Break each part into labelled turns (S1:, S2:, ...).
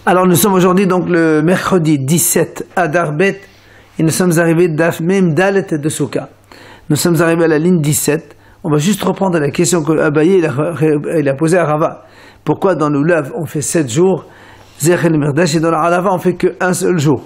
S1: Alors nous sommes aujourd'hui donc le mercredi 17 Adar Bet et nous sommes arrivés d'Af Mem Dalet de Souka. Nous sommes arrivés à la ligne 17. On va juste reprendre la question que Abaye il a posée à Rava. Pourquoi dans le Lulav on fait 7 jours, Zech el Mirdash, et dans la Alava on fait qu'un seul jour?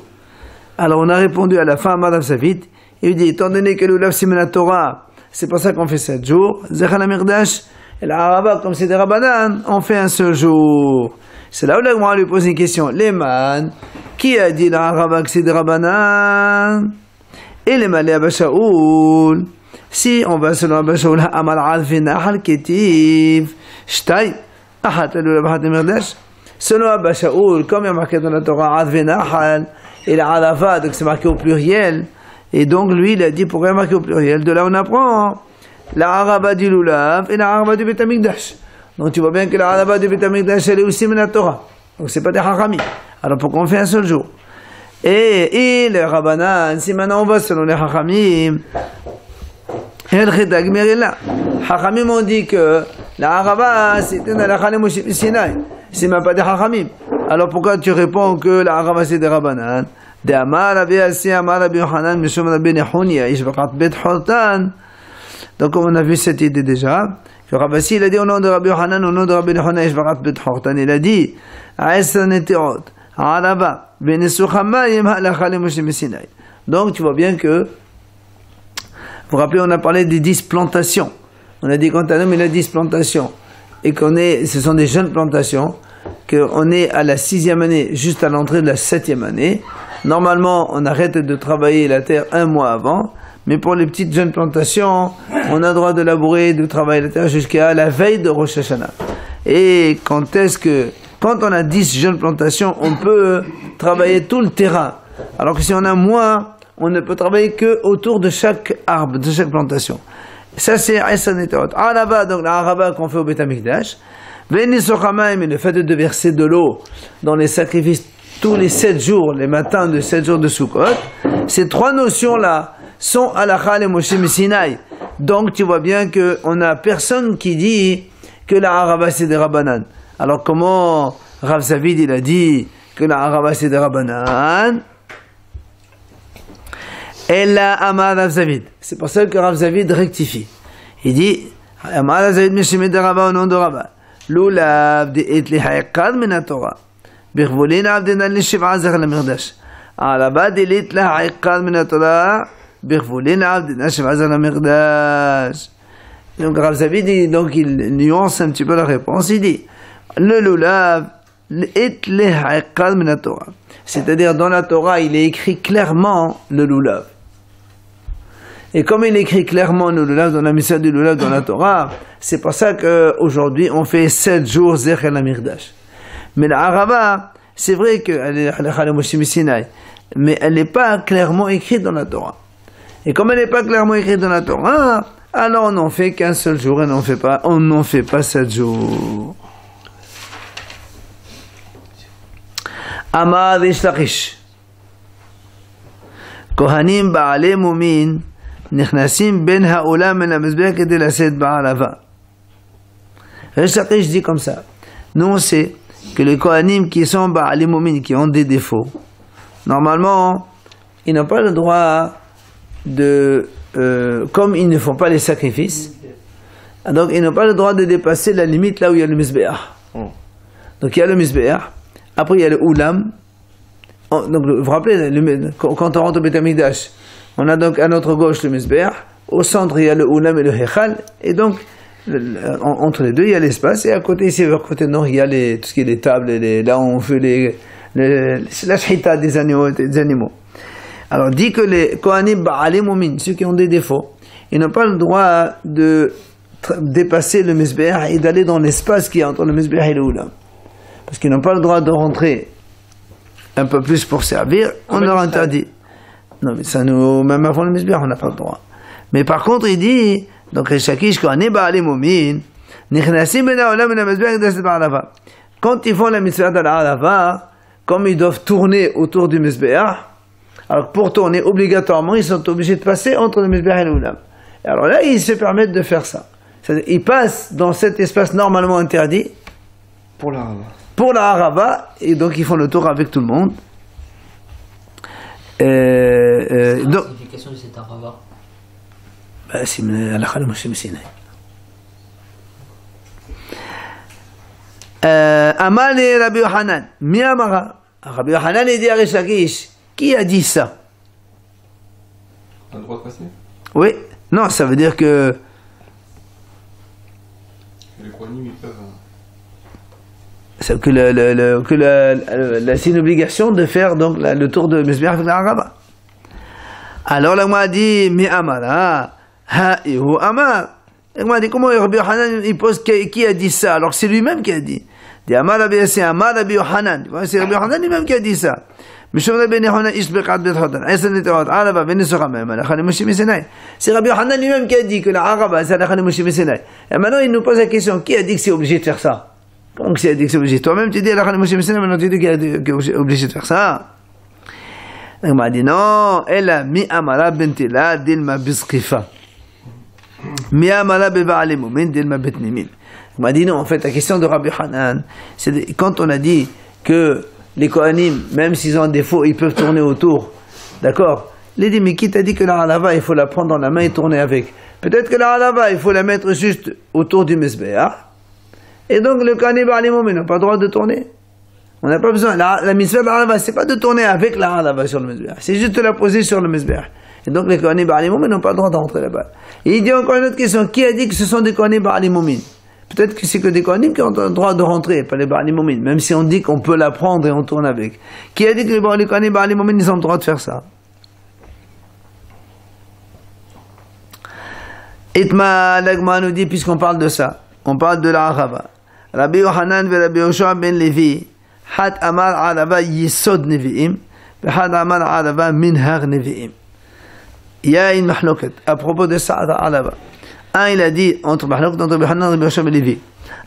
S1: Alors on a répondu à la fin à Madame Savit. Il dit, étant donné que le Lulav c'est la Torah, c'est pour ça qu'on fait 7 jours. Zech el Mirdash et la Alava, comme c'est des Rabbanan, on fait un seul jour. C'est là où l'Agma lui pose une question. Leman, qui a dit la Alava que c'est des Rabbanan? Et les Malé Abba Shaoul. Si on va selon Abba Shaoul, Amal Alfi Nahal Ketiv, Shtay, Ahat le Lulav Hat Mirdash. Selon Abba Shaoul, comme il y a marqué dans la Torah, Alfi Nahal, et la Alava, donc c'est marqué au pluriel. Et donc lui, il a dit pourquoi il y a marqué au pluriel. De là on apprend la Araba du Lulav et la Araba du Bet Hamikdash. Donc tu vois bien que la Araba du Bet Hamikdash elle est aussi la Torah. Donc c'est pas des Hachamim. Alors pourquoi on fait un seul jour? Et les Rabbanan, si maintenant on va selon les Hachamim, El Chedag Merila. Hachamim ont dit que la Araba c'était dans la Chalem Moshe Sinai. C'est même pas des Hachamim. Alors pourquoi tu réponds que la Araba c'est des Rabbanan? De Amar Rabbi Asi, Amar Rabbi Yochanan, Mishum Rabbi Nehunia, Ishbaqat Bet Hortan. Donc on a vu cette idée déjà. Que Rabbi Asi, il a dit au nom de Rabbi Yochanan, au nom de Rabbi Nehunia, Ishbaqat Bet Hortan. Il a dit, Aesra Neterot, Araba, Benesuchamayim, Halachale Moshe Sinai. Donc tu vois bien que, vous vous rappelez, on a parlé des 10 plantations. On a dit quand un homme il a 10 plantations, et ce sont des jeunes plantations, qu'on est à la 6e année, juste à l'entrée de la 7e année. Normalement, on arrête de travailler la terre un mois avant, mais pour les petites jeunes plantations, on a le droit de labourer, de travailler la terre jusqu'à la veille de Rosh Hashanah. Et quand on a 10 jeunes plantations, on peut travailler tout le terrain. Alors que si on a moins, on ne peut travailler que autour de chaque arbre, de chaque plantation. Ça, c'est Aïsan et Terot. Araba, donc la Araba qu'on fait au Bet Hamikdash. Veni Sochamaim, et le fait de verser de l'eau dans les sacrifices tous les 7 jours, les matins de 7 jours de Sukkot, ces 3 notions-là sont Halakha et Moshe Sinai. Donc tu vois bien qu'on n'a personne qui dit que la Araba c'est des Rabbanan. Alors comment Rav Zavid il a dit que la Araba c'est des Rabbanan? Ella Amar Rav Zavid. C'est pour ça que Rav Zavid rectifie. Il dit Amar Rav Zavid Meshimé de Rabba au nom de Rabba. Lulav de etli haïkad min Torah. Birvolin avdena li shiv'a zech l'mirdash. Araba de etli haïkad min Torah. Birvolin avdena shiv'a zech l'mirdash. Donc Rav Zavid donc il nuance un petit peu la réponse. Il dit le lulav etli haïkad min Torah. C'est-à-dire dans la Torah il est écrit clairement le lulav. Et comme il écrit clairement le lulav dans la mission du lulav dans la Torah, c'est pour ça qu'aujourd'hui on fait 7 jours Zech el Mirdash. Mais la Araba, c'est vrai qu'elle est Halakha Moshe Sinai, mais elle n'est pas clairement écrite dans la Torah. Et comme elle n'est pas clairement écrite dans la Torah, alors on n'en fait qu'un seul jour et on n'en fait pas 7 jours. Amar Rish Lakish. Kohanim Ba'ale Mumin. Nechnasim ben ha'olam en la-mizbeach kedei lasset ba'alava. Rish Lakish dit comme ça. Nous on sait que les Kohanim qui sont ba'alei mumin, qui ont des défauts, normalement, ils n'ont pas le droit de, comme ils ne font pas les sacrifices, donc ils n'ont pas le droit de dépasser la limite là où il y a le mizbeach. Donc il y a le mizbeach, après il y a le oulam. Donc vous vous rappelez, quand on rentre au Bet Hamikdash, on a donc à notre gauche le Mizbeach, au centre il y a le Oulam et le Hechal, et donc entre les deux il y a l'espace, et à côté ici, à côté nord, il y a tout ce qui est les tables, là où on fait la shhita des animaux. Alors dit que les Kohanim Ba'alei Mumin, ceux qui ont des défauts, ils n'ont pas le droit de dépasser le Mizbeach et d'aller dans l'espace qui est entre le Mizbeach et le Oulam. Parce qu'ils n'ont pas le droit de rentrer un peu plus pour servir, on leur interdit. Non, mais ça nous, même avant le Mizbeach, on n'a pas le droit. Mais par contre, il dit, donc, Rish Lakish, quand ils font la mitzvah de la Alava, comme ils doivent tourner autour du Mizbeach, alors pour tourner, obligatoirement, ils sont obligés de passer entre le Mizbeach et l'Oulam. Alors là, ils se permettent de faire ça. Ils passent dans cet espace normalement interdit.
S2: Pour la Alava.
S1: pour la Arava, et donc ils font le tour avec tout le monde.
S2: C'est la signification de cet Arava.
S1: C'est Halakha de Moshe Sinai. Amale Rabbi Yohanan, mi amara. Rabbi Yohanan il dit à Rish Lakish, qui a dit ça?
S3: On a le droit de passer?
S1: Oui, non, ça veut dire que
S3: Les Kohanim, ils peuvent.
S1: c'est une obligation de faire donc le tour de Mizbeach avec la Arava. Alors la m'a dit mi amara ha ihu amar. Elle m'a dit comment Rabbi Yohanan il pose qui a dit ça alors c'est lui-même qui a dit. Dit amar Rabbi c'est amar Rabbi Yohanan. C'est Rabbi Yohanan lui-même qui a dit ça. Mishum Rabbi Yohanan ish beqad bet hotan. Aysan netorot Arava venisura même. La khani Moshe Sinai. C'est Rabbi Yohanan lui-même qui a dit que la Arava c'est la khani Moshe Sinai. Et maintenant il nous pose la question qui a dit que c'est obligé de faire ça? Comment que c'est dit que c'est obligé? Toi-même tu dis la khani Moshe Sinai maintenant tu dis qu'il est obligé de faire ça. Il m'a dit non, elle a mi amara bentila dilma bisqifa. Mi amara beba'al mu'min dilma betnimin. Il m'a dit non, en fait la question de Rabbi Hanan, c'est quand on a dit que les Kohanim, même s'ils ont un défaut, ils peuvent tourner autour. D'accord? Il dit mais qui t'a dit que la halava, il faut la prendre dans la main et tourner avec? Peut-être que la halava, il faut la mettre juste autour du Mizbeach. Et donc le Kohanim ba'al mu'min n'ont pas le droit de tourner. On n'a pas besoin. La mitzvah de la halava, c'est pas de tourner avec la halava sur le Mizbeach. C'est juste de la poser sur le Mizbeach. Et donc les Kohanim ba'al mu'min n'ont pas le droit d'entrer là-bas. Et il dit encore une autre question. Qui a dit que ce sont des Kohanim ba'al mu'min? Peut-être que c'est que des Kohanim qui ont le droit de rentrer, pas les ba'al mu'min. Même si on dit qu'on peut la prendre et on tourne avec. Qui a dit que les Kohanim ba'al mu'min, ils ont le droit de faire ça? Itma l'agma nous dit, puisqu'on parle de ça, on parle de la Arava. Rabbi Yohanan ve Rabbi Yoshua ben Levi, Had Amar Arava Yisod Nevi'im, Had Amar Arava Minhar Nevi'im. Il y a une mahloket à propos de ça, Arava. Un, il a dit, entre mahloket, entre Rabbi Yohanan et Rabbi Yoshua ben Levi.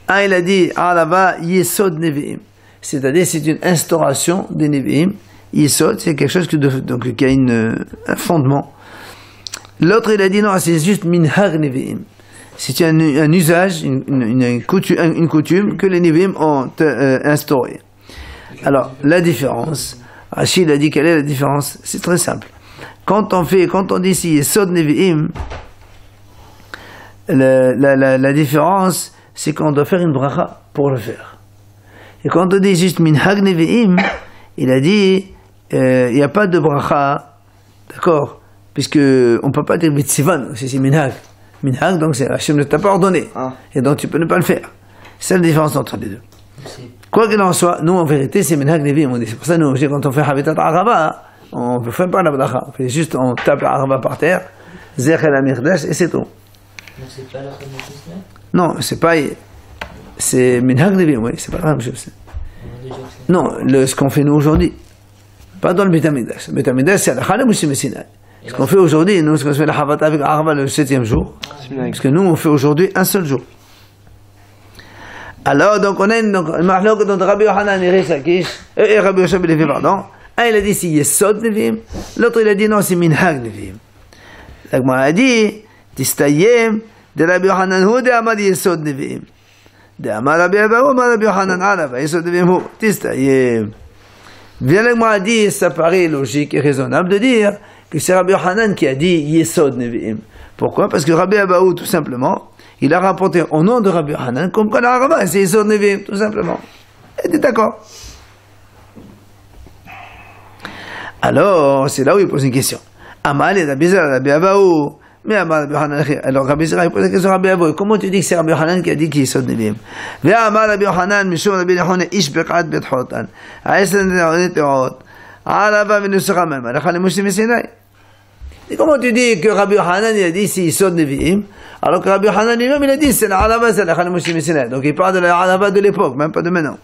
S1: Un, il a dit, Arava Yisod Nevi'im. C'est-à-dire, c'est une instauration des Nevi'im. Yisod, c'est quelque chose qui a un fondement. L'autre, il a dit, non, c'est juste Minhar Nevi'im. C'est un usage, une coutume que les Nevi'im ont instaurée. Alors, la différence, Rachid a dit quelle est la différence? C'est très simple. Quand on dit ici Yesod Nevi'im, la différence, c'est qu'on doit faire une bracha pour le faire. Et quand on dit juste Minhag Nevi'im, il a dit, il n'y a pas de bracha, d'accord? Puisque on ne peut pas dire Mitsivan, c'est Minhag. Minhag, donc c'est Hachem ne t'a pas ordonné. Et donc tu peux ne pas le faire. C'est la différence entre les deux. Quoi qu'il en soit, nous en vérité c'est Minhag Nevi'im. C'est pour ça que nous, quand on fait Habitat Arava, on ne fait pas la bracha. On fait juste, on tape la Arava par terre, Zechel Amirdash et c'est tout.
S2: Mais c'est pas la fin de Kislev?
S1: Non, c'est pas. C'est Minhag Nevi'im, oui, c'est pas la même chose. Non, ce qu'on fait nous aujourd'hui. Pas dans le Beit HaMikdash. Le Beit HaMikdash c'est la Moshe Sinai. Ce qu'on fait aujourd'hui, nous, ce qu'on fait la Havata avec Arava le 7e jour, parce que nous, on fait aujourd'hui un seul jour. Alors, donc, on a une marloque dont Rabbi Yohanan et Rish Lakish, et Rabbi Yoshua ben Levi, pardon. Un, il a dit c'est Yesod Nevi'im, l'autre, il a dit non, c'est Minhag Nevi'im. Donc, moi, il a dit, Tistayem, de Rabbi Yohanan hu, de Amar Yesod Nevi'im. De Amar Rabbi Abahu, Amar Rabbi Yohanan Arava, Yesod Nevi'im hu, Tistayem. Bien, là, moi, a dit, ça paraît logique et raisonnable de dire que c'est Rabbi Yohanan qui a dit Yesod Nevi'im. Pourquoi? Parce que Rabbi Abahu, tout simplement, il a rapporté au nom de Rabbi Yohanan, comme qu'on a Arava, c'est Yesod Nevi'im, tout simplement. Et t'es d'accord? Alors, c'est là où il pose une question. Amal et Rabbi Zera, Rabbi Abahu, mais Amal Rabbi Yohanan, alors Rabbi Zera, il pose la question à Rabbi Abahu, comment tu dis que c'est Rabbi Yohanan qui a dit qu'il est Yesod Nevi'im? Vea Amal Rabbi Yohanan, Mishum Rabbi Yohanan, Ish Beqad Bet Hotan, Aïsan Neteot, Arava Venusra même, Alakha le Moshe Sinai. Et comment tu dis que Rabbi Yohanan il a dit c'est Yesod Nevi'im, alors que Rabbi Yohanan lui-même il a dit c'est la Arava, c'est Alakha le Moshe Sinai. Donc il parle de la Arava de l'époque, même pas de maintenant.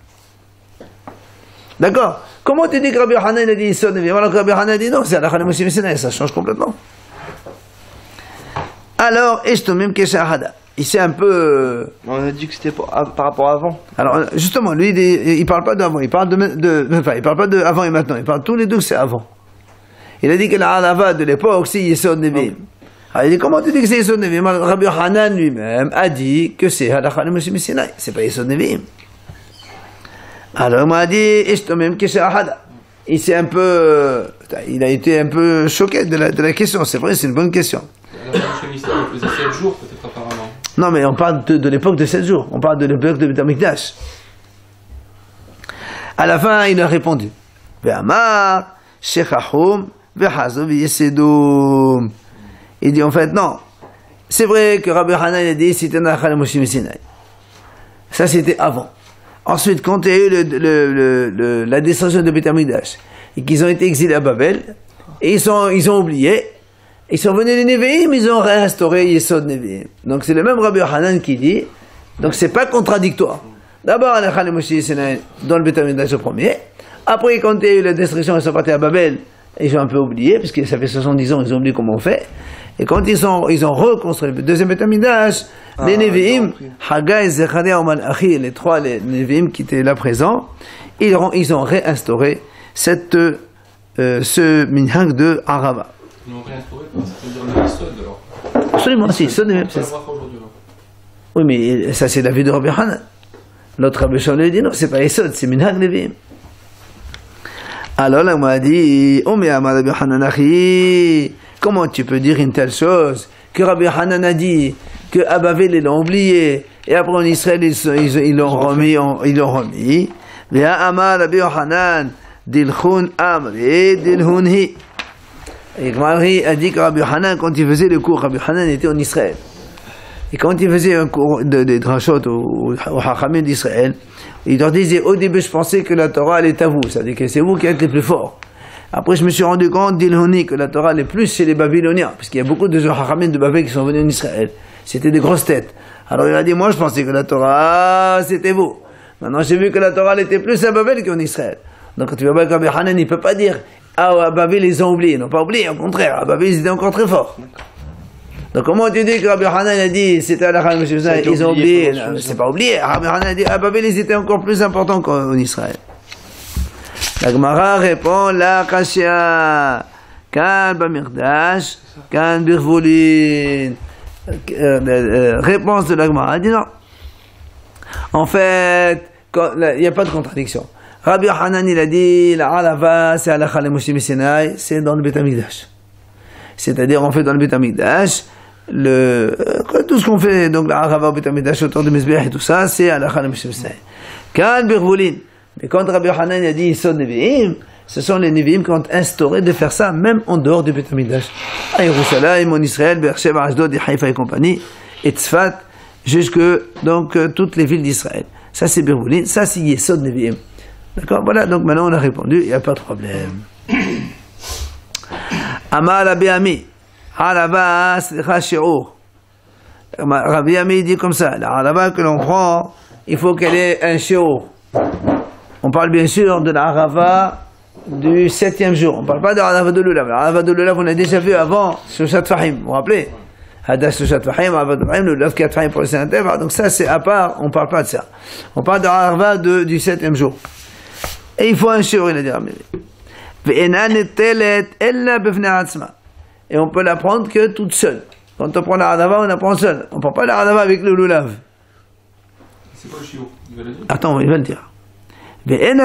S1: D'accord? Comment tu dis que Rabbi Yohanan il a dit Yesod Nevi'im, alors que Rabbi Yohanan dit non, c'est Alakha le Moshe Sinai, ça change complètement. Alors, Eshtomim Keshahada. Il s'est un peu.
S4: On a dit que c'était par rapport à avant.
S1: Alors, justement, lui, il parle pas d'avant, il parle il parle pas de avant et maintenant, il parle tous les deux que c'est avant. Il a dit que la halava de l'époque, c'est Yesod Nevi'im. Alors, il dit, comment tu dis que c'est Yesod Nevi'im? Rabbi Yohanan lui-même a dit que c'est Halakha le Moshe Sinai, c'est pas Yesod Nevi'im. Alors il m'a dit, Ishtomem Keshe Ahada. Il s'est un peu, il a été un peu choqué de la question. C'est vrai, c'est une bonne question.
S3: La chez l'Islam, il faisait 7 jours, peut-être apparemment.
S1: Non, mais on parle de l'époque de 7 jours. On parle de l'époque de Beth Amikdash. À la fin, il a répondu. Ve'amar, Shechachum, Ve'hazov Yesedum. Il dit en fait, non. C'est vrai que Rabbi Hanan a dit, c'était Nachal Moshe Sinai. Ça, c'était avant. Ensuite, quand il y a eu la destruction de Beth Amikdash, et qu'ils ont été exilés à Babel, et ils ont oublié, ils sont venus les Nevi'im, ils ont réinstauré Yesod Nevi'im. Donc c'est le même Rabbi Hanan qui dit, donc c'est pas contradictoire. D'abord, Nachal Moshe Sinai dans le Beth Amikdash au premier, après quand il y a eu la destruction, ils sont partis à Babel, ils ont un peu oublié, parce que ça fait 70 ans, ils ont oublié comment on fait. Et quand ils ont reconstruit le deuxième Beth Amikdash, les Nevi'im, Haggai, Zechariah, Malachi, les trois Nevi'im qui étaient là présents, ils ont réinstauré ce minhag de Arava.
S3: Ils l'ont réinstauré, c'est-à-dire le Yesod alors.
S1: Absolument, si, Yesod Nevi'im.
S3: C'est pas aujourd'hui.
S1: Oui, mais ça c'est l'avis de Rabbi Hanan. L'autre Rabbi Shimon dit non, c'est pas Yesod, c'est minhag Nevi'im. Alors là, on m'a dit, Rabbi Hanan achi, comment tu peux dire une telle chose que Rabbi Hanan a dit que à Bavel ils l'ont oublié et après en Israël ils l'ont remis. Ve'a amar Rabbi Hanan dilchun amri dilhun hi. Et Gmari a dit que Rabbi Hanan, quand il faisait le cours, Rabbi Hanan était en Israël. Et quand il faisait un cours de drashot au Hachamim d'Israël, il leur disait, au début je pensais que la Torah elle est à vous, c'est-à-dire que c'est vous qui êtes les plus forts. Après je me suis rendu compte, d'Ilhoni, que la Torah elle est plus chez les Babyloniens, parce qu'il y a beaucoup de Hachamim de Babel qui sont venus en Israël. C'était des grosses têtes. Alors il a dit, moi je pensais que la Torah c'était vous. Maintenant j'ai vu que la Torah elle était plus à Babel qu'en Israël. Donc quand tu vois Rabbi Hanan, il ne peut pas dire, ah à Babel ils ont oublié. Ils n'ont pas oublié, au contraire, à Babel ils étaient encore très forts. Donc comment tu dis que Rabbi Hanan a dit, c'était à la Khan ils ont oublié? C'est pas oublié. Rabbi Hanan a dit, à Babel ils étaient encore plus importants qu'en Israël. La Gemara répond, la Kashia, Kan Bamirdash, Kan Birvolin. Réponse de la Gemara, elle dit non. En fait, il n'y a pas de contradiction. Rabbi Hanan, il a dit, la Alava, c'est à la Khan Moshe Sinai, c'est dans le Beth Amikdash. C'est-à-dire, on fait dans le Beth Amikdash, tout ce qu'on fait, donc la Arava au Beth Amikdash, autour de Mizbeach et tout ça, c'est à la Khan Moshe Sinai. Kan Birvolin. Mais quand Rabbi Hanan a dit Yesod Nevi'im, ce sont les Nevi'im qui ont instauré de faire ça même en dehors du Beth Amikdash. À Yerushalayim, en Israël, Beersheba, Ashdod, et Haïfa et compagnie, et Tzfat, jusque donc toutes les villes d'Israël. Ça c'est Birvoulin, ça c'est Yesod Nevi'im. D'accord. Voilà. Donc maintenant on a répondu, il n'y a pas de problème. Amar Rabbi Ami, Arava Slicha Shi'ur. Rabbi Ami dit comme ça, la Arava que l'on prend, il faut qu'elle ait un Shi'ur. On parle bien sûr de la Arava du 7e jour. On ne parle pas de la Arava de Lulav. La Arava de Lulav, on a déjà vu avant, Shoshat Fahim. Vous vous rappelez? Hadash Shoshat Fahim, Arava de Fahim, Lulav 4 Fahim pour le Saint-Intègre. Donc ça, c'est à part, on ne parle pas de ça. On parle de la Arava du 7e jour. Et il faut un shiur, il a dit Rabbi. Et on peut la prendre que toute seule. Quand on prend la Arava, on la prend seule. On ne prend pas la Arava avec le Lulav.
S3: C'est quoi le shiur? Il va le dire?
S1: Attends, il va le dire. Et un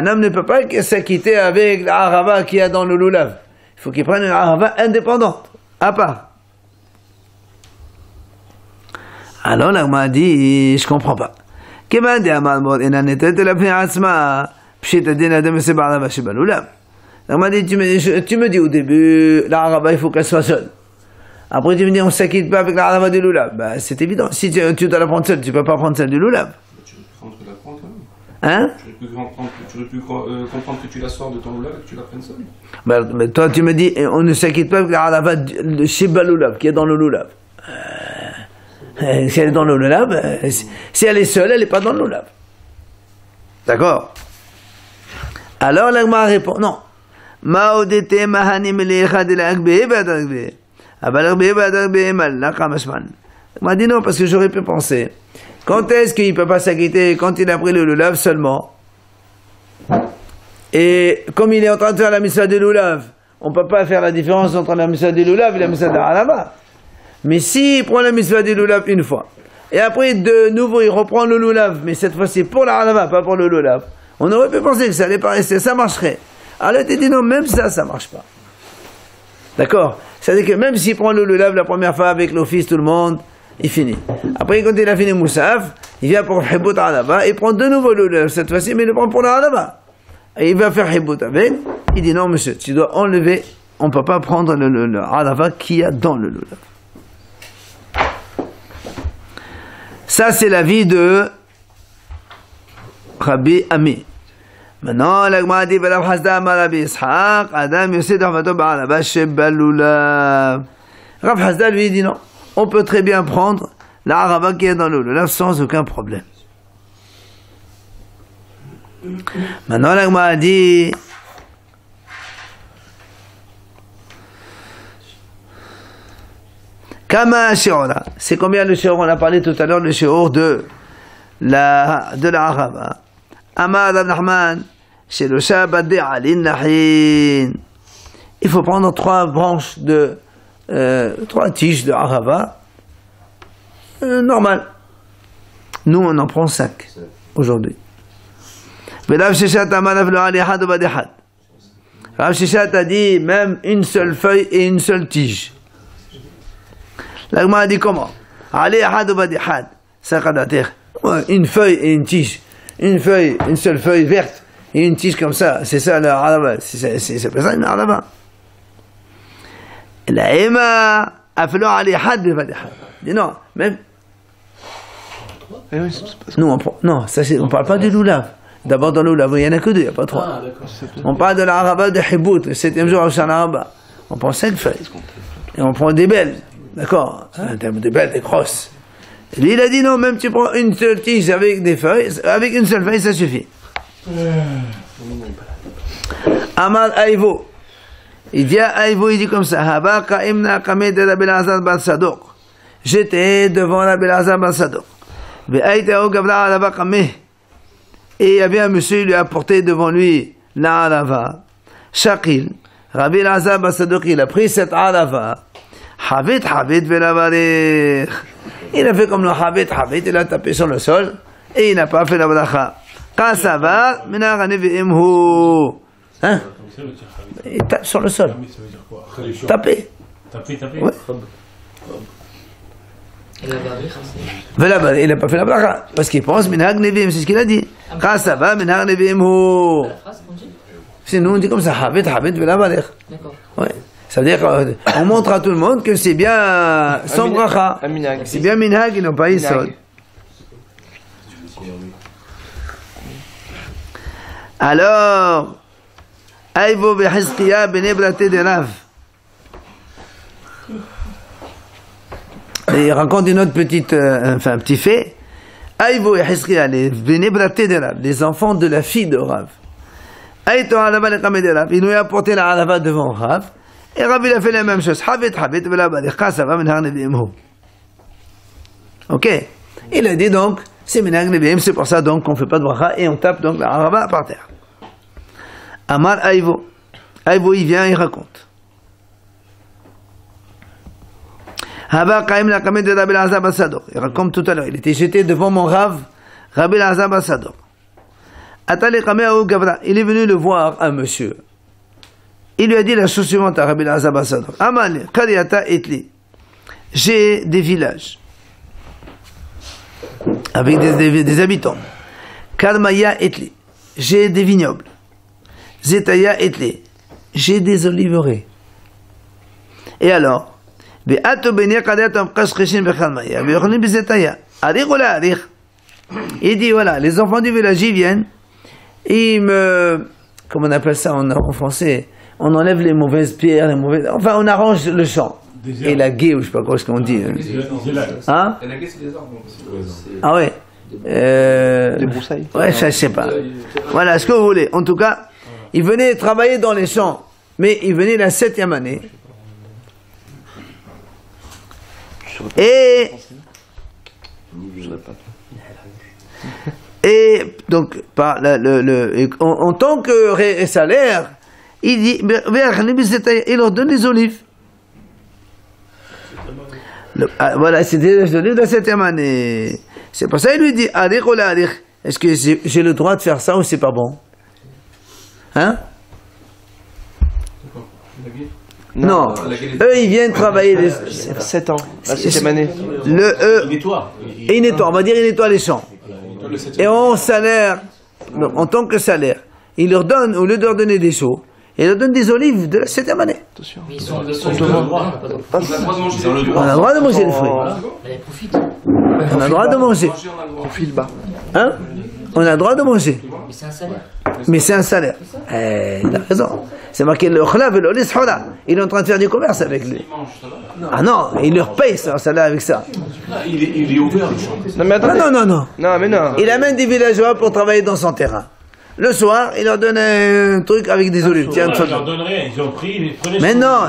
S1: homme ne peut pas s'acquitter avec l'Arava qu'il y a dans le Lulav. Il faut qu'il prenne une Arava indépendante, à part. Alors là, on m'a dit, je comprends pas. Tu me dis au début, l'Arava, il faut qu'elle soit seule. Après, tu me dis, on ne s'acquitte pas avec l'Arava du Lulav. Ben, c'est évident. Si tu dois la prendre seule, tu ne peux pas prendre celle du Lulav. Hein?
S3: Tu aurais pu comprendre que tu la sors de ton Lulav et que tu la prennes seule.
S1: Mais toi, tu me dis, on ne s'acquitte pas avec l'Arava de Sheba Lulav, qui est dans le Lulav. Si elle est dans le Lulav, si elle est seule, elle n'est pas dans le Lulav. D'accord? Alors, l'Agma répond, non. Ma'odete mahanim lecha de l'agbe, badagbe. Il m'a dit non, parce que j'aurais pu penser. Quand est-ce qu'il ne peut pas s'acquitter? Quand il a pris le Lulav seulement. Et comme il est en train de faire la mitzvah de Lulav, on ne peut pas faire la différence entre la mitzvah de Lulav et la mitzvah de Arava. Mais s'il prend la mitzvah de Lulav une fois, Et après, de nouveau, il reprend le loulav, mais cette fois-ci pour la halava, pas pour le loulav. On aurait pu penser que ça allait pas rester, ça marcherait. Alors il dit non, même ça marche pas. D'accord? C'est-à-dire que même s'il prend le loulav la première fois avec l'office, tout le monde, il finit. Après, quand il a fini Moussaf, il vient pour Hibout halava, il prend de nouveau le loulav cette fois-ci, mais il le prend pour la halava. Et il va faire Hibout avec, il dit non, monsieur, tu dois enlever, on ne peut pas prendre le halava qu'il y a dans le loulav. Ça, c'est l'avis de Rabbi Ami. Maintenant, la Gemara dit, Balav Hasda Amar Rabbi Ishaq, Adam Yosef Rahmato Ba'alava Shebalulav. Rav Hasda lui dit non, on peut très bien prendre la harava qui est dans le loulav sans aucun problème. Maintenant, la Gemara dit, Kama Shi'ora. C'est combien le shi'or? On a parlé tout à l'heure le shi'or de la harava. Amar Rav Nachman, chez le Shabbat de Alin Nahin. Il faut prendre 3 branches de 3 tiges de harava. Normal. Nous, on en prend 5 aujourd'hui. Rav Sheshat Amar Rav Lo Ali Had Ubad Had. Rav Sheshat a dit même une seule feuille et une seule tige. La Gemara a dit comment? Ali Had Ubad Had. Une feuille et une tige. Une feuille, une seule feuille verte et une tige comme ça, c'est ça la halava, c'est pas ça une halava. La Ema a fallu aller had bevadihad. Dis non, même. Nous on prend, non, ça c'est, on parle pas du loulav. D'abord dans le loulav, il y en a que 2, il n'y a pas 3. On parle de la harava de Hibout, le 7e jour au Shana Rabba. On prend 5 feuilles et on prend des belles, d'accord, des belles, des grosses. Lui, il a dit non, même tu prends une seule tige avec des feuilles, avec une seule feuille, ça suffit. Amal Aïvo. Il vient à Aïvo, il dit comme ça, j'étais devant la Belazar Ban Sadok. Et il y avait un monsieur, il lui a apporté devant lui la halava. Shakil, Rabbi Elazar Ban Sadok, il a pris cette halava. Havit velavarech. Il a fait comme le Havit, il a tapé sur le sol et il n'a pas fait la bracha. Kasava, minarane ve'imhu. Hein? Il tape sur le sol. Taper. Ouais. Il n'a pas fait la bracha parce qu'il pense minhag nevim, c'est ce qu'il a dit. Kasava, minhag ve'imhu. Sinon on dit comme ça, Havit velavarech. D'accord. Ouais. C'est-à-dire qu'on montre à tout le monde que c'est bien sans bracha. C'est bien minhag, ils n'ont pas yisod. Alors, Aïvo v'Hizkiya b'nei braté de Rav. Il raconte une autre petite, un petit fait. Aïvo et Hizkiya, les b'nei braté de Rav, les enfants de la fille de Rav. Aïto halava lekamé de Rav, il nous a apporté la halava devant Rav. Et Rabbi a fait la même chose. Ok. Il a dit donc, c'est minhag neviim, c'est pour ça donc qu'on ne fait pas de bracha et on tape donc la harava par terre. Amar Aïvo. Aïvo, il vient, il raconte. Il raconte tout à l'heure. Il était jeté devant mon Rav, Rabbi Elazar Ban Sadok. Il est venu le voir, un monsieur. Il lui a dit la chose suivante à Rabbi Elazar Ban Sadok. Amal, Kariata Etli. J'ai des villages avec des habitants. Karmaya Etli. J'ai des vignobles. Zetaya Etli. J'ai des oliveraies. Et alors, il dit voilà, les enfants du village ils viennent et ils me, comment on appelle ça en français, on enlève les mauvaises pierres, enfin on arrange le champ. Et la gué, ou je sais pas quoi ce qu'on dit. Hein?
S3: La gué, c'est des arbres.
S1: Ah ouais.
S4: Des broussailles.
S1: Ouais, ça, je sais pas. Voilà, ce que vous voulez. En tout cas, ils venaient travailler dans les champs, mais ils venaient la 7e année. Et donc, en tant que salaire, il dit, il leur donne des olives. Voilà, c'était les olives de la 7e année. C'est pour ça qu'il lui dit, Arich ou la Arich. Est-ce que j'ai le droit de faire ça ou c'est pas bon? Hein? Non. Eux, ils viennent travailler les
S4: 7 ans, la 7e année.
S1: Il nettoie. Et il nettoie, on va dire il nettoie les champs. Et en salaire, donc, en tant que salaire, il leur donne, au lieu de leur donner des seaux, il leur donne des olives de la 7e année.
S4: Attention.
S1: On a le droit de manger les fruits. On a le droit de manger.
S4: Profil bas.
S1: Hein? On a le droit de manger.
S2: Mais c'est un salaire.
S1: Mais c'est un salaire. Il a raison. C'est marqué le khlav et le lishola. Il est en train de faire du commerce avec lui. Ah non, il leur paye son salaire avec ça.
S3: Il est ouvert, le champ.
S4: Non, mais attendez.
S1: Non.
S4: Non, mais non.
S1: Il amène des villageois pour travailler dans son terrain. Le soir, il leur donne un truc avec des olives. Tiens,
S5: Ils leur donnent rien, ils ont pris, ils prenaient.
S1: mais non.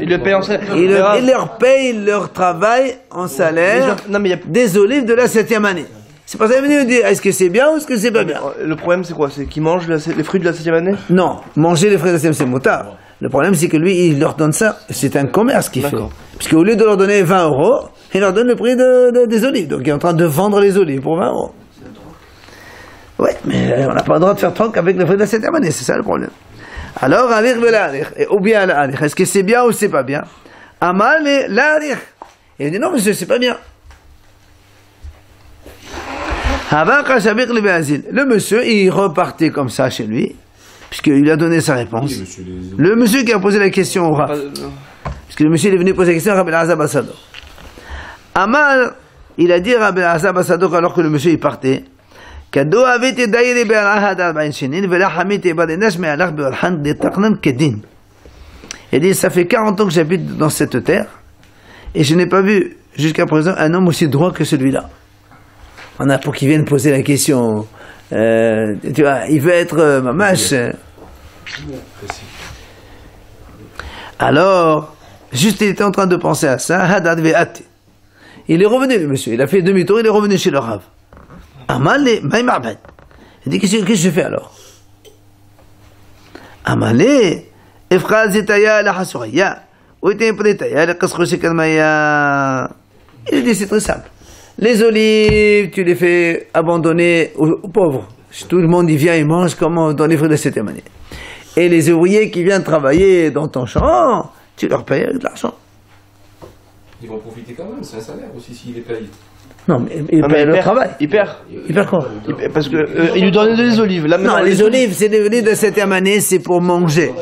S4: Il le paye en salaire.
S1: Il leur paye leur travail en salaire
S4: Non, mais
S1: des olives de la 7e année. C'est pour ça qu'il est venu me dire, est-ce que c'est bien ou est-ce que c'est pas bien?
S4: le problème, c'est quoi? C'est qu'ils mangent les fruits de la 7e année?
S1: Non, manger les fruits de la 7e, c'est motard. Le problème, c'est que lui, il leur donne ça. C'est un commerce qu'il fait. Parce qu'au lieu de leur donner 20 €, il leur donne le prix des olives. Donc il est en train de vendre les olives pour 20 €. Ouais, mais on n'a pas le droit de faire troc avec les fruits de la 7e année, c'est ça le problème. Alors, alir ve'la'alir, ou bien l'alir, est-ce que c'est bien ou c'est pas bien? Amal et l'alir. Il dit non, monsieur, c'est pas bien. Le monsieur, il repartait comme ça chez lui, puisqu'il a donné sa réponse. Le monsieur qui a posé la question au Rav, puisque le monsieur il est venu poser la question à Rabbi Elazar Bassadok. Amal, il a dit à Rabbi Elazar Bassadok alors que le monsieur il partait, il dit, ça fait 40 ans que j'habite dans cette terre, et je n'ai pas vu jusqu'à présent un homme aussi droit que celui-là. On a pour qu'il vienne poser la question. Tu vois, il veut être mamash. Alors, juste il était en train de penser à ça. Hadad ve'at. Il est revenu, le monsieur. Il a fait demi-tour, il est revenu chez le Rav. Amalé, maïmabad. Il dit, qu'est-ce que je fais alors? Amalé, efrazitaya la hasuriya. Ou était imprétaya la kasroshikadmaya. Il dit, c'est très simple. Les olives, tu les fais abandonner aux pauvres. Tout le monde y vient et mange comme dans les fruits de la 7e année. Et les ouvriers qui viennent travailler dans ton champ, tu leur payes avec de l'argent.
S3: Ils vont profiter quand même, c'est un salaire aussi s'il est payé.
S1: Non, mais il paye le travail.
S4: Il perd.
S1: Il perd quoi?
S4: Parce que il lui donne des olives. Là,
S1: non, les olives, c'est des olives de 7e année, c'est pour manger.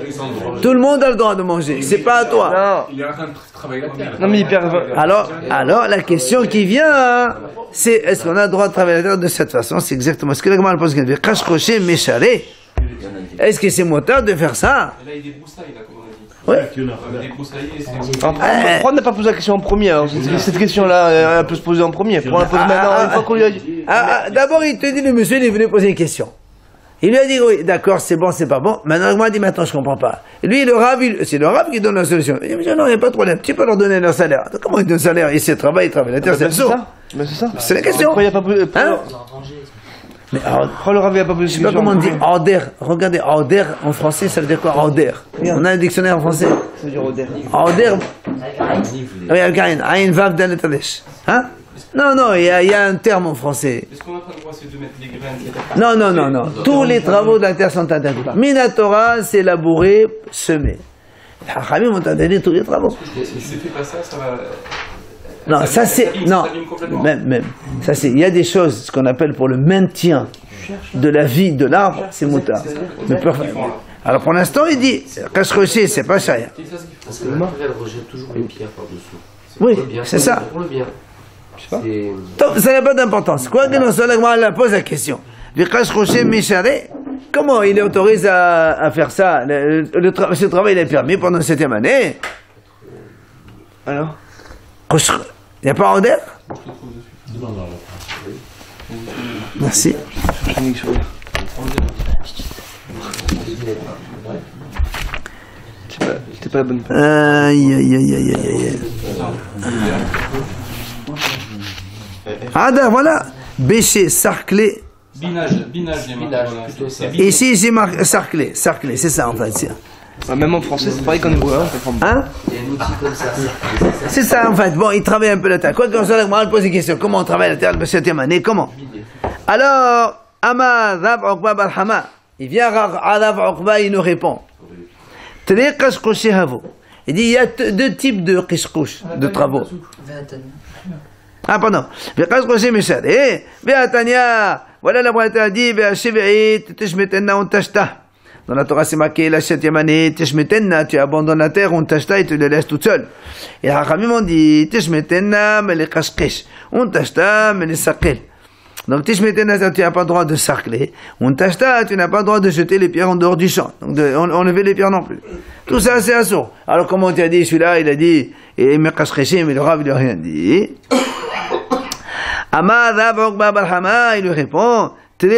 S1: Tout le monde a le droit de manger, c'est pas à toi.
S4: Non.
S3: Il est en train de travailler la terre.
S4: Non, mais il perd.
S1: Alors, la question qui vient, c'est est-ce qu'on a le droit de travailler la terre de cette façon? C'est exactement ce que la Gemara pose. Cache-crochet, mécharé. Est-ce que c'est motard de faire ça?
S3: Là, il débroussaille, là, comme on a dit.
S1: Ouais.
S4: Pourquoi on n'a pas posé la question en premier? Alors, cette question-là, elle peut se poser en premier. Pourquoi on la pose maintenant une fois qu'on lui a dit?
S1: D'abord, il te dit, le monsieur, il est venu poser une question. Il lui a dit, oui, d'accord, c'est bon, c'est pas bon. Maintenant, il m'a dit, maintenant, je comprends pas. Et lui, c'est le Rav qui donne la solution. Il dit, non, il n'y a pas de problème. Tu peux leur donner leur salaire. Comment il donne salaire? Il sait travailler, il travaille la terre, c'est ça.
S4: Mais c'est ça.
S1: C'est la question.
S4: Pourquoi il n'y a pas posé?
S1: Mais
S4: pourquoi le Rav n'a pas posé
S1: je sais pas comment on dit order. Regardez, order en français, ça veut dire quoi? Order. On a un dictionnaire en français.
S4: Ça veut dire order.
S1: Order. Oui, avec Aïn Vav Dalet Adesh. Hein? Non, il y a un terme en français.
S3: Est-ce qu'on n'a pas le droit de mettre les graines?
S1: Non. Tous les travaux de la terre sont interdits. Minatora, c'est labourer, semer. Les Hachamim ont interdit tous les travaux.
S3: Si c'était pas ça, ça va.
S1: Non, ça c'est. Non, même. Ça c'est. Il y a des choses, ce qu'on appelle pour le maintien de la vie de l'arbre, c'est moutard. Alors pour l'instant, il dit, cache-rocher, c'est pas charia.
S6: Parce que le matériel rejette toujours les pierres par-dessous.
S1: Oui, c'est ça.
S6: Pour le bien.
S1: Donc, ça n'a pas d'importance. Quoi que non soit, la pose la question. Comment il est autorisé à faire ça? Ce travail, il est permis pendant cette 7e année.
S4: Alors?
S1: Il n'y a pas en d'air? Merci.
S4: C'est pas la bonne place.
S1: Aïe. Ah, voilà. Bêcher, sarclé.
S3: Binage,
S6: plutôt ça.
S1: Ici, c'est sarclé, c'est ça en fait.
S4: Même en français, c'est pareil qu'en hébreu, hein, on comprend.
S1: Hein?
S6: Il y a un outil comme ça.
S1: C'est ça, en fait. Bon, il travaille un peu la terre. Quoi qu'on soit, moi, on pose des questions. Comment on travaille la terre le 7e année? Comment? Alors, Amar Rav Uqba bar Hama. Il vient à Rav Uqba, il nous répond. Il dit, il y a deux types de qishkush, de travaux. Ah, pardon. Voilà la Braïta dit, dans la Torah, c'est marqué la 7e année, tu abandonnes la terre, on t'acheta et tu le laisses toute seule. Et les Hachamim ont dit, mais les kashkesh, on t'acheta, mais les sakel. Donc, tu n'as pas le droit de sarcler. On t'acheta, tu n'as pas le droit de jeter les pierres en dehors du champ. Donc, enlever les pierres non plus. Tout ça, c'est assourd. Alors, comment tu as dit, celui-là, il a dit, et me kashkeshé, mais le Rav, il n'a rien dit. Amar Rav Uqba bar Hama, il lui répond, il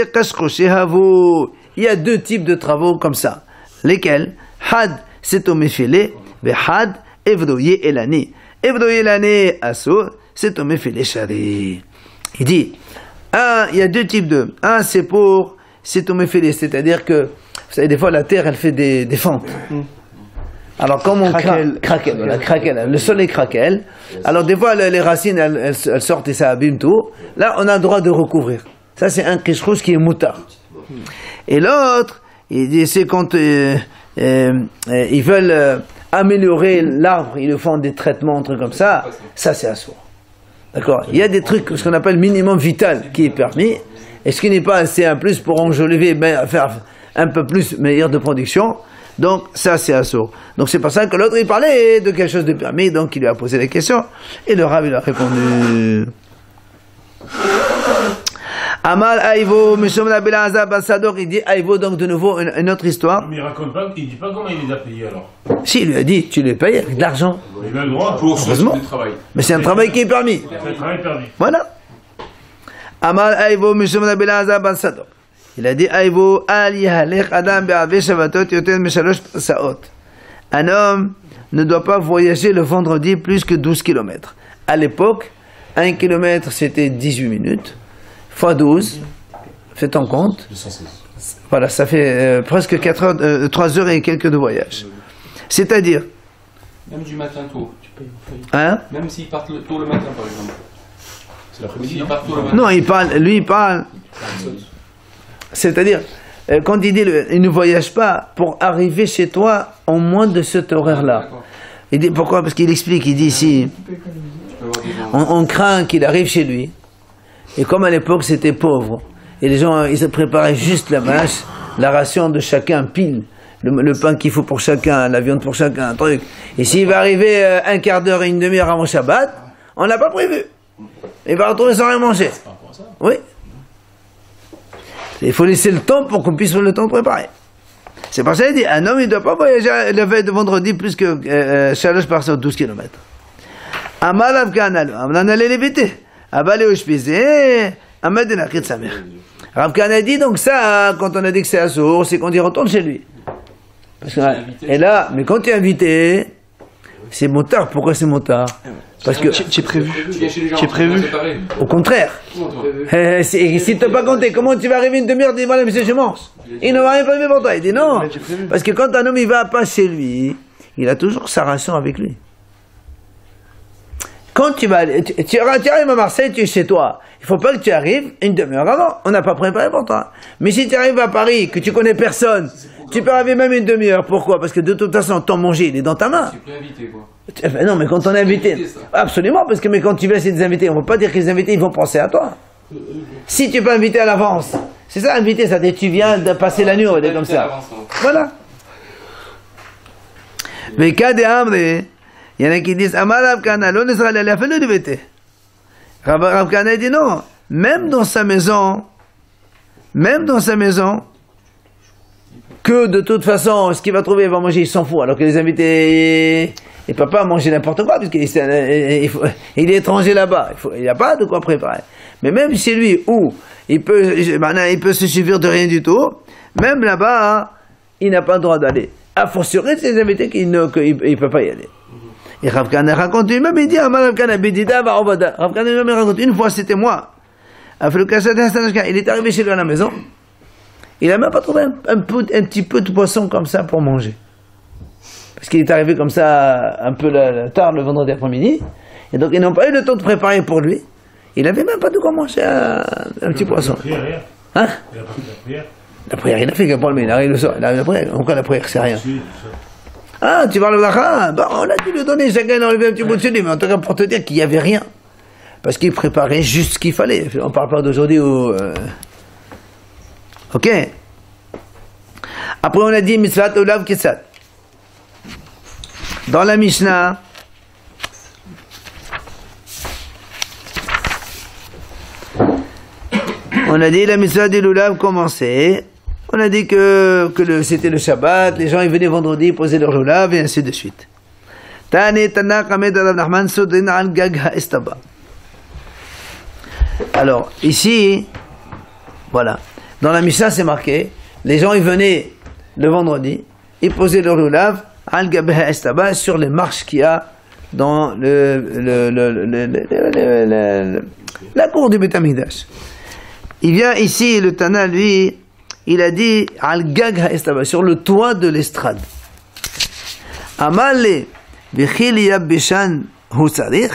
S1: y a deux types de travaux comme ça. Lesquels? Had, c'est au méfilé, mais had, evdoye elani. Evdoye elani, assour, c'est au méfilé chari. Il dit, il y a deux types de. Un, c'est pour, c'est au méfilé, c'est-à-dire que, vous savez, des fois, la terre, elle fait des fentes. Alors, comme on craquelle, voilà, craquelle, le sol est craquelle. Alors, des fois, les racines, elles sortent et ça abîme tout. Là, on a le droit de recouvrir. Ça, c'est un kishrouch qui est moutard. Et l'autre, il dit, c'est quand ils veulent améliorer l'arbre, ils le font des traitements, un truc comme ça. Ça, c'est assourd. D'accord? Il y a des trucs, ce qu'on appelle minimum vital, qui est permis. Et ce qui n'est pas assez un plus pour enjoliver, faire un peu plus meilleur de production. Donc, ça, c'est assourd. Donc, c'est pour ça que l'autre, il parlait de quelque chose de permis. Donc, il lui a posé des questions. Et le Rav, il a répondu. Amal Aïvo, Mishom Rabbi Azab Basadok, il dit Aïvo, donc de nouveau une autre histoire.
S5: Mais il raconte pas, il dit pas comment il les a payés alors.
S1: Si, il lui a dit, tu les payes avec de l'argent.
S5: Il a le droit
S3: Pour ce
S1: heureusement.
S3: type de travail.
S1: Mais c'est un travail qui est permis.
S5: C'est un travail permis.
S1: Voilà. Amal Aïvo, Mishom Rabbi Azab Basadok. Il a dit Aïvo, Al Yahalech Adam Be'ave Shabbatot Yoten Meshalosh Saot. Un homme ne doit pas voyager le vendredi plus que 12 km. À l'époque, 1 km c'était 18 minutes. Fois 12, faites en compte.
S3: 216.
S1: Voilà, ça fait presque 4 heures, 3 heures et quelques de voyage. C'est-à-dire,
S3: Même du matin tôt.
S1: hein?
S3: Même s'ils partent tôt le matin, par exemple. C'est l'après-midi. S'ils partent tôt le matin.
S1: Non, lui il parle. C'est-à-dire, quand il dit il ne voyage pas pour arriver chez toi en moins de cet horaire-là.
S3: D'accord.
S1: Il dit pourquoi? Parce qu'il explique, il dit ici,
S3: Tu peux avoir des gens.
S1: on craint qu'il arrive chez lui. Et comme à l'époque c'était pauvre, et les gens ils se préparaient juste la vache, la ration de chacun pile, le pain qu'il faut pour chacun, la viande pour chacun, un truc. Et s'il va arriver un quart d'heure et une demi-heure avant Shabbat, on l'a pas prévu. Il va retrouver sans rien manger. Oui. Il faut laisser le temps pour qu'on puisse le temps de préparer. C'est pour ça qu'il dit, un homme il ne doit pas voyager le veille de vendredi plus que Shalosh par 12 km. Amal Avkanal, on allait l'éviter. Abalé au shpizé, Ahmed en akrit sa mère. Rav Kahana a dit donc ça, quand on a dit que c'est assourd, c'est qu'on y retourne chez lui. Parce que, et là, mais quand tu es invité, c'est motard. Pourquoi c'est motard? Parce que,
S4: Tu es prévu.
S3: Tu viens chez les gens.
S4: Tu es prévu.
S3: Préparé.
S1: au contraire, si tu n'as pas compté, comment tu vas arriver une demi-heure, dis voilà, monsieur, je mange. Il ne va rien prévu pour toi. Il dit non. Parce que quand un homme il va pas chez lui, il a toujours sa ration avec lui. Quand tu arrives à Marseille, tu es chez toi. Il ne faut pas que tu arrives une demi-heure avant. On n'a pas préparé pour toi. Mais si tu arrives à Paris, que tu connais personne, tu peux arriver même une demi-heure. Pourquoi? Parce que de toute façon, ton manger, il est dans ta main.
S3: Tu es préinvité, quoi.
S1: Non, mais quand on est invité. Absolument, parce que mais quand tu vas chez des invités, on ne peut pas dire que les invités, ils vont penser à toi. Si tu peux inviter à l'avance, c'est ça, inviter, ça dit tu viens de passer la nuit, on va dire comme ça. Voilà. Mais cas des Amré, il y en a qui disent Amar Rav Kahana, l'on Israël, elle a fait le vêté. Rav Kahana dit non, même dans sa maison, que de toute façon, ce qu'il va trouver, il va manger, il s'en fout. Alors que les invités, il ne peut pas manger n'importe quoi, parce qu'il est étranger là-bas. Il n'y a pas de quoi préparer. Mais même chez lui, où il peut se suffire de rien du tout, même là-bas, il n'a pas le droit d'aller. A fortiori, c'est les invités qu'il ne peut pas y aller. Et Rav Kahana raconte lui-même, il dit, Rav Kahana lui-même raconte, une fois c'était moi. Il est arrivé chez lui à la maison, il n'a même pas trouvé un petit peu de poisson comme ça pour manger. parce qu'il est arrivé comme ça un peu tard le vendredi après-midi, et donc ils n'ont pas eu le temps de préparer pour lui. Il n'avait même pas de quoi manger un petit poisson.
S5: La prière, rien.
S1: Hein?
S5: Il a pas fait la prière.
S1: La prière, il a fait qu'un problème, il arrive le soir, il a la prière. Pourquoi la prière, c'est rien?
S5: Si, ça.
S1: Ah, tu parles de la bah, on a dû lui donner, chacun enlever un petit bout de lui, mais en tout cas pour te dire qu'il n'y avait rien. Parce qu'il préparait juste ce qu'il fallait. On ne parle pas d'aujourd'hui où... Ok. Après on a dit mitzvat olav ketsat. Dans la Mishnah, on a dit la mitzvah du lulav commençait. On a dit que c'était le Shabbat, les gens ils venaient vendredi poser leur lulav et ainsi de suite. Alors ici, voilà, dans la Mishnah c'est marqué, les gens ils venaient le vendredi, ils posaient leur lulav al gabha estaba sur les marches qu'il y a dans la cour du Beit HaMikdash. Il vient ici, le Tana, lui, il a dit al gag ha'estaba, sur le toit de l'estrade. Amale b'chil yabishan hu tzarich.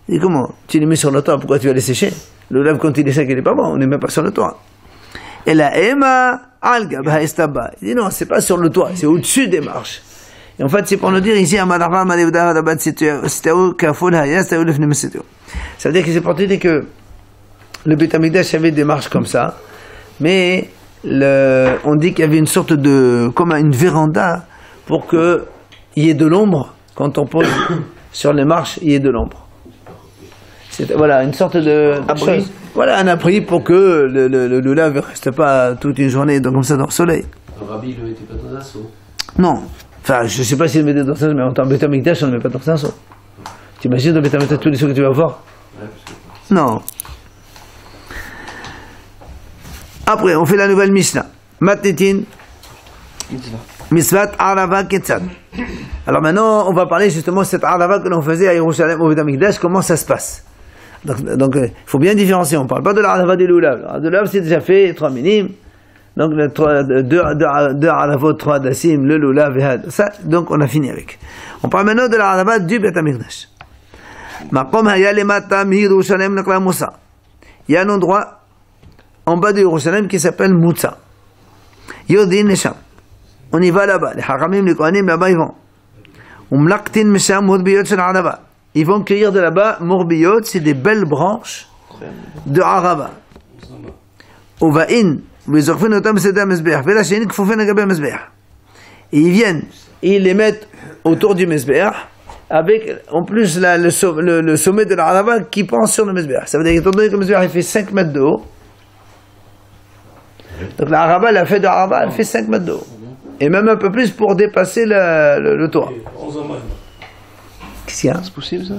S1: Il dit comment? Tu les mets sur le toit, pourquoi tu vas les sécher? Le lave quand il est sec, il n'est pas bon, on ne les met pas sur le toit. Et la ema al gag ha'estaba. Il dit non, c'est pas sur le toit, c'est au-dessus des marches. Et en fait, c'est pour nous dire ici, ça veut dire que c'est pour te dire que le Beit HaMikdash avait des marches comme ça, mais on dit qu'il y avait une sorte de, comme une véranda, pour qu'il y ait de l'ombre, quand on pose sur les marches, il y ait de l'ombre. Voilà, une sorte de
S4: abri.
S1: Voilà, un abri pour que le lave ne reste pas toute une journée comme ça dans le soleil.
S6: Le Rabbi, il ne mettait pas dans un seau.
S1: Non. Enfin, je ne sais pas s'il le mettait dans un seau, mais en tant que Beit HaMikdash, on ne le met pas dans un seau. Tu imagines dans Beit HaMikdash tous les seaux que tu vas voir?
S6: Ouais, parce que...
S1: Non. Après, on fait la nouvelle Mishnah. Matnitin, Misvat Arava Ketzad. Alors maintenant, on va parler justement de cette Arava que l'on faisait à Yerushalem au Beit HaMikdash, comment ça se passe. Donc il faut bien différencier, on ne parle pas de l'Arava des Lulav. Le Lulav, c'est déjà fait 3 minimes. Donc 2 Aravot, 3 Dassim, le Lulav et Had. Ça, donc on a fini avec. On parle maintenant de l'Arava du Beit HaMikdash. Makom Haya Lemata Mi Yerushalem Nekla Moussa. Il y a un endroit en bas de Yerushalem qui s'appelle Moussa. Yodin Nesham. On y va là-bas. Les Haramim, les Kohanim, là-bas ils vont. Umlaktin Mesham Murbiyot Shel Arava. Ils vont cueillir de là-bas Murbiyot, c'est des belles branches de Arava. Uvain, Vizorfin Otam Seda Mesbeach. Velachin Kfoufen Agabe Mesbeach. Et ils viennent, et ils les mettent autour du Mesbeach, avec en plus le sommet de l'Arava qui prend sur le Mesbeach. Ça veut dire que le Mesbeach il fait 5 mètres de haut. Donc l'Arava, la fait de l'Arava, elle fait 5 mètres de haut. Et même un peu plus pour dépasser le toit. Qu'est-ce qu'il y a?
S4: C'est possible ça?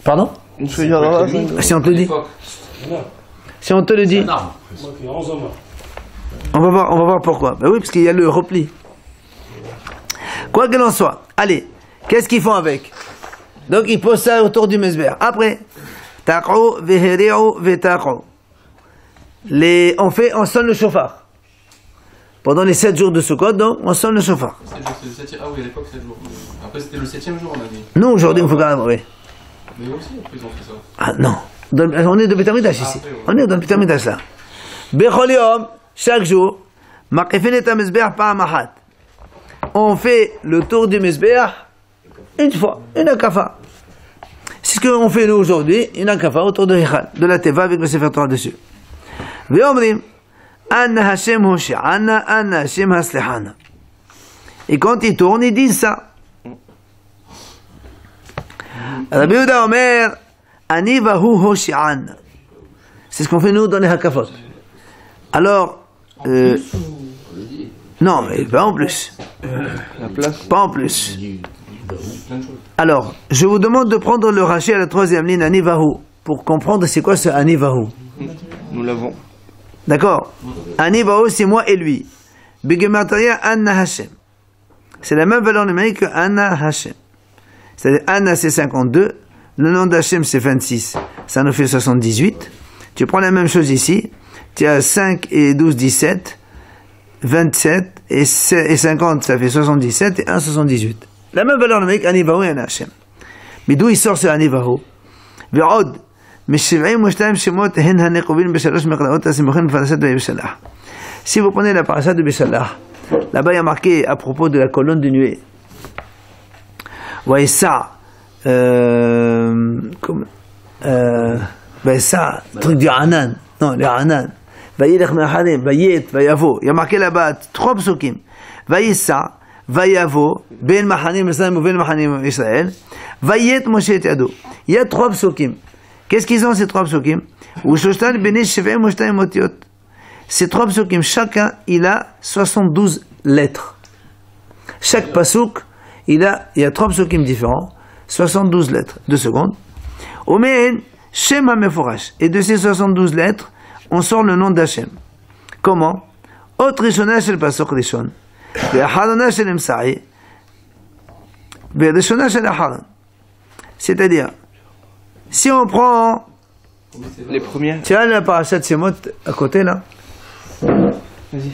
S1: Pardon?
S4: Une feuille d'Arava?
S1: Si on te le dit. Si on te le dit. On va voir pourquoi. Ben oui, parce qu'il y a le repli. Quoi qu'il en soit. Allez, qu'est-ce qu'ils font avec? Donc ils posent ça autour du mesber. Après, taqo veheri'u vetaqo. On sonne le chauffard. Pendant les 7 jours de Sukkot, donc, on sonne le chauffard.
S3: Ah oui, à l'époque, 7 jours. Après, c'était le 7e jour, on a dit.
S1: Non, aujourd'hui, on faut quand même, oui.
S3: Mais aussi, après, ils ont fait ça.
S1: Ah non. On est de Beit HaMikdash ici.
S3: Après, ouais.
S1: On est dans le Beit HaMikdash là. Bechol yom, chaque jour, maqifin et ha-mizbeach pa'am achat. On fait le tour du mizbeach une fois, une akafa. C'est ce qu'on fait nous aujourd'hui, une akafa autour de Hichal, de la teva avec le Sefer Torah dessus. Ve'omrim, Anna Hashem Hoshi'ana, Anna Hashem Haslihana. Et quand ils tournent, ils disent ça. Rabbi Yehuda Omer, Ani Vahu Hoshi'ana. C'est ce qu'on fait nous dans les hakafot. Alors, non, mais pas en plus.
S4: La place.
S1: Pas en plus. Alors, je vous demande de prendre le Rashi à la 3e ligne, Ani Vahu, pour comprendre c'est quoi ce Ani Vahu.
S4: Nous l'avons.
S1: D'accord? Ani Vahu, c'est moi et lui. Bigematria Anna Hashem. C'est la même valeur numérique que Anna Hashem. C'est-à-dire Anna c'est 52, le nom d'Hashem c'est 26, ça nous fait 78. Tu prends la même chose ici, tu as 5 et 12, 17, 27 et 50, ça fait 77 et 1, 78. La même valeur numérique, Anivahu et Ana Hashem. Mais d'où il sort ce Anivahu? ועוד, מ-72 שמות הן הנקובים בשלוש מקראות הסימוכים בפרשת וישלח. Si vous prenez la parasha de Bishalach, là-bas il y a marqué à propos de la colonne de nuée. Vaïssa, Vaïssa, truc du Hanan, non, le Hanan. Vaïlech me'achadim, Vaïet, Vaïavo. Il y a marqué là-bas 3 psukim. Vaïssa, Vaïavo, Ben Machanim Israël ou Ben Machanim Israël. Vaïet Moshe et Yado. Il y a 3 psukim. Qu'est-ce qu'ils ont ces 3 psukim? Ou Shoshtan Bene Shevem Moshtaim Motiot. Ces 3 psukim, chacun, il a 72 lettres. Chaque pasuk, il y a 3 psukim différents, 72 lettres. 2 secondes. Omen, Shem HaMeforash. Et de ces 72 lettres, on sort le nom d'Hachem. Comment? Ot Rishona Shel Pasuk Rishon. Ve'acharona Shel Emsa'i. Ve'rishona Shel Acharon. C'est-à-dire, si on prend
S4: Les premières.
S1: tu as la parasha de Shemot à côté là?
S4: Vas-y.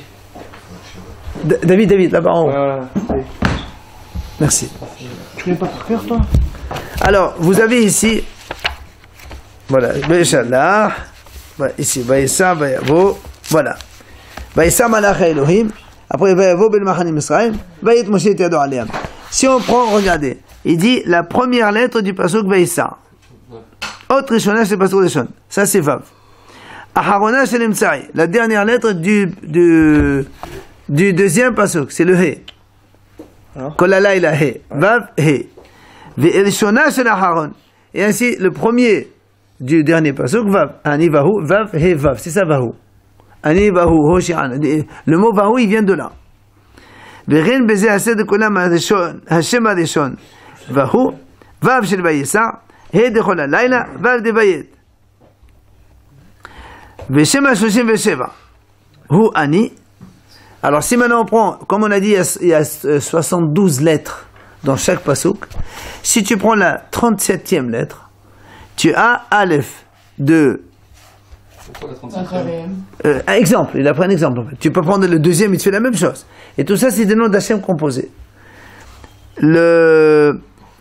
S1: David, là-bas en haut.
S4: Voilà.
S1: Merci.
S4: Tu connais pas par cœur, toi?
S1: Alors, vous avez ici, voilà, Béchallah, ici, Vaïssa, Vaïavo, voilà. Vaïssa Malach Elohim, après Vaïavo Ben Machanim Israël, Vaït Moshe et Yado Aleam. Si on prend, regardez, il dit la première lettre du pasuk Vaïssa. Autre Rishona, c'est le pasuk Rishon. Ça, c'est Vav. Aharona, c'est l'Emtsai. La dernière lettre du deuxième pasuk, c'est le He. Kolala il a He. Vav, He. Ve'elishona, c'est l'Aharon. Et ainsi, le premier du dernier pasuk, Vav. Anivahu, Vav, He, Vav. C'est ça, Vahu. Anivahu, Hoshi'an. Le mot Vahu, il vient de là. Ve'rin beze hased kolam Hashem Arishon. Vahu, Vav shel Vayisa. He de Chola Laila, Vav de Vayet. Veshem HaShoshim Hu Ani. Alors si maintenant on prend, comme on a dit, il y a 72 lettres dans chaque pasuk. Si tu prends la 37e lettre, tu as Aleph de...
S3: Pourquoi la 35e?
S1: un exemple, il a pris un exemple. En fait. Tu peux prendre le deuxième, il te fait la même chose. Et tout ça, c'est des noms d'Hachem composés.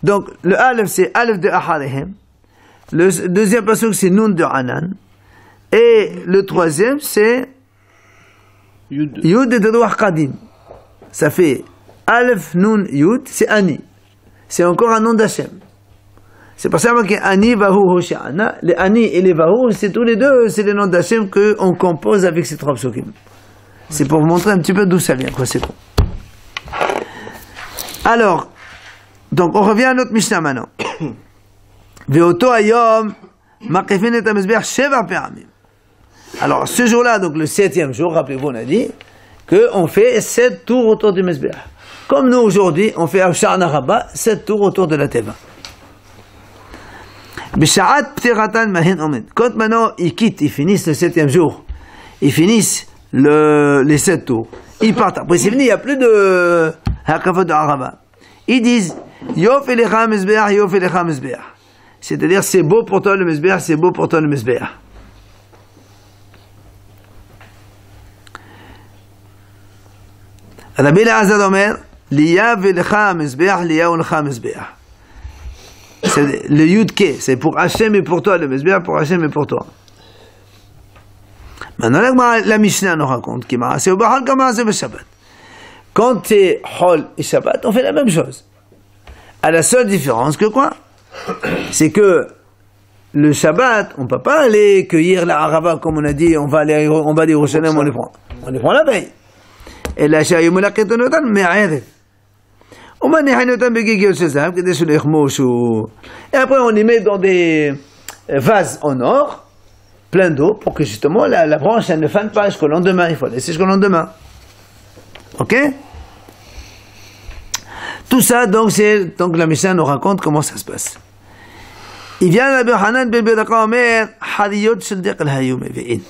S1: Donc, le Aleph, c'est Aleph de Aharehem. Le deuxième pasuk, c'est Nun de Hanan. Et le troisième, c'est
S4: Yud.
S1: Yud de Ruach Kadim. Ça fait Aleph, Nun, Yud, c'est Ani. C'est encore un nom d'Hachem. C'est pour ça que Ani, Vahu, Hoshi'ana. Les Ani et les Vahu, c'est tous les deux, c'est les noms d'Hachem qu'on compose avec ces 3 psukim. C'est pour vous montrer un petit peu d'où ça vient, quoi, c'est bon. Alors, donc on revient à notre Mishnah maintenant. Ve'oto hayom maqifin et hamizbeach sheva pe'amim. Alors, ce jour-là, donc le 7e jour, rappelez-vous, on a dit qu'on fait 7 tours autour du Mizbeach. Comme nous, aujourd'hui, on fait à Sha'ana Rabba 7 tours autour de la Teva. B'sha'at p'tiratan mahin omed. Quand maintenant, ils quittent, ils finissent le 7e jour, ils finissent les 7 tours, ils partent. Après, c'est fini, il n'y a plus de Hakavot de Araba. Ils disent, Yof elecha Mizbeach, Yof elecha Mizbeach. C'est-à-dire, c'est beau pour toi le Mizbeach, c'est beau pour toi le Mizbeach. Rabbi Elazar Omer, Liya v'lecha mizbeach, Liya v'lecha mizbeach. C'est le Yud-Ke, c'est pour Hachem et pour toi, le mizbeach pour Hachem et pour toi. Maintenant, la Mishnah nous raconte qui m'a assez au Bahal comme assez au Shabbat. Quand tu es Hol et Shabbat, on fait la même chose. À la seule différence que quoi? C'est que le Shabbat, on ne peut pas aller cueillir la Arava comme on a dit, on va aller Yerushalayim, on les prend. On les prend la veille. Et là, j'ai eu la question de mais arrête. On m'a dit et après, on les met dans des vases en or, plein d'eau, pour que justement la branche elle ne fane pas jusqu'au lendemain. Il faut laisser jusqu'au lendemain. Ok? Tout ça, donc la Mishnah nous raconte comment ça se passe. Il vient Rabbi Hanan ben Bedaka Omer, Hariyot shel Dekel Hayom Meve'in.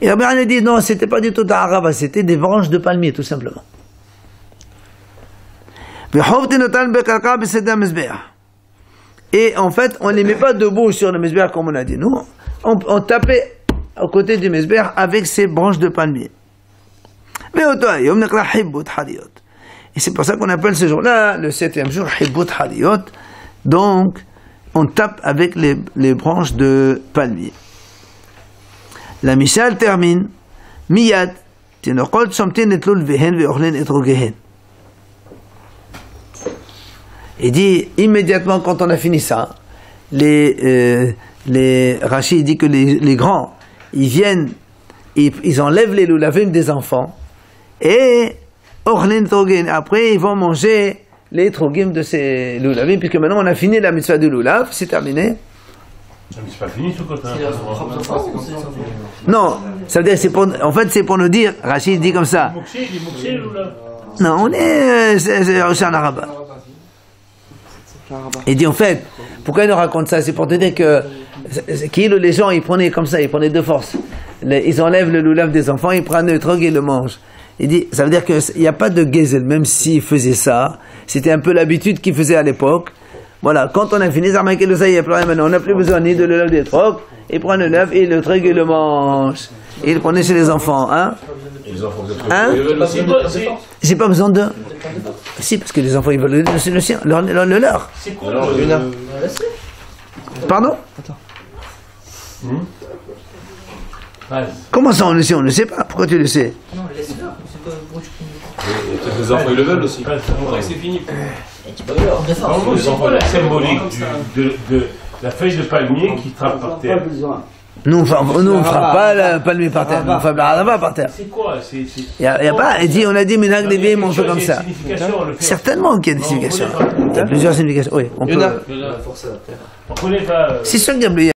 S1: Et Rabbi Hanan dit non, c'était pas du tout d'Arava, c'était des branches de palmier, tout simplement. Et en fait, on ne les met pas debout sur le Mizbeach comme on a dit. Nous, on tapait à côté du Mizbeach avec ces branches de palmier. Et c'est pour ça qu'on appelle ce jour-là, le 7e jour, Hibbut Hariyot. Donc, on tape avec les branches de palmier. La Mishal termine, Miyad, Tinokot somtin et lul vehen ve'ochlin et rogehen. Il dit, immédiatement quand on a fini ça, Rashi dit que les grands, ils viennent, ils enlèvent les loulavim des enfants, et ochlin et rogehen, après ils vont manger les trogim de ces loulavim, puisque maintenant on a fini la mitzvah du loulav, c'est terminé.
S5: Mais c'est pas fini ce côté.
S2: C'est leurs propres enfants ou c'est leurs enfants?
S1: Non, ça veut dire, en fait c'est pour nous dire, Rachid dit comme ça.
S5: Il est moxé ou là?
S1: Non, on est, c'est en arabe. Il dit en fait, pourquoi il nous raconte ça? C'est pour te dire que les gens ils prenaient comme ça, ils prenaient de force. Ils enlèvent le loulav des enfants, ils prennent le trog et le mangent. Il dit, ça veut dire qu'il n'y a pas de gezel, même s'ils faisaient ça, c'était un peu l'habitude qu'ils faisaient à l'époque. Voilà, quand on a fini, ça marqué le ça, il n'y a plus rien maintenant, on n'a plus besoin ni de l'œuf des trocs, ils prennent le l'œuf et le trog et le mangent. Et ils le prenaient chez les enfants, hein?
S6: Et les enfants de
S1: Hein? J'ai pas besoin de... Si, parce que les enfants, ils veulent le sien, le leur.
S5: C'est quoi
S4: Alors,
S5: le...
S4: Yuna.
S1: Pardon? Comment ça on le sait? On ne sait pas. Pourquoi tu le sais?
S2: Non, laisse-leur. C'est pas pour
S3: Peut-être les enfants ils le veulent aussi. Après c'est fini.
S5: C'est quoi la symbolique de la feuille de palmier qui trappe par terre?
S1: Nous, on ne frappe pas le palmier par terre. Nous, on frappe la harava par terre.
S5: C'est quoi?
S1: Il y a pas... On a dit, Minhag Lévi, on fait comme ça. Certainement qu'il y a des significations. Il y a plusieurs significations. Oui, on peut...
S6: La force à la terre.
S5: On connaît pas...
S1: C'est sûr qu'il y a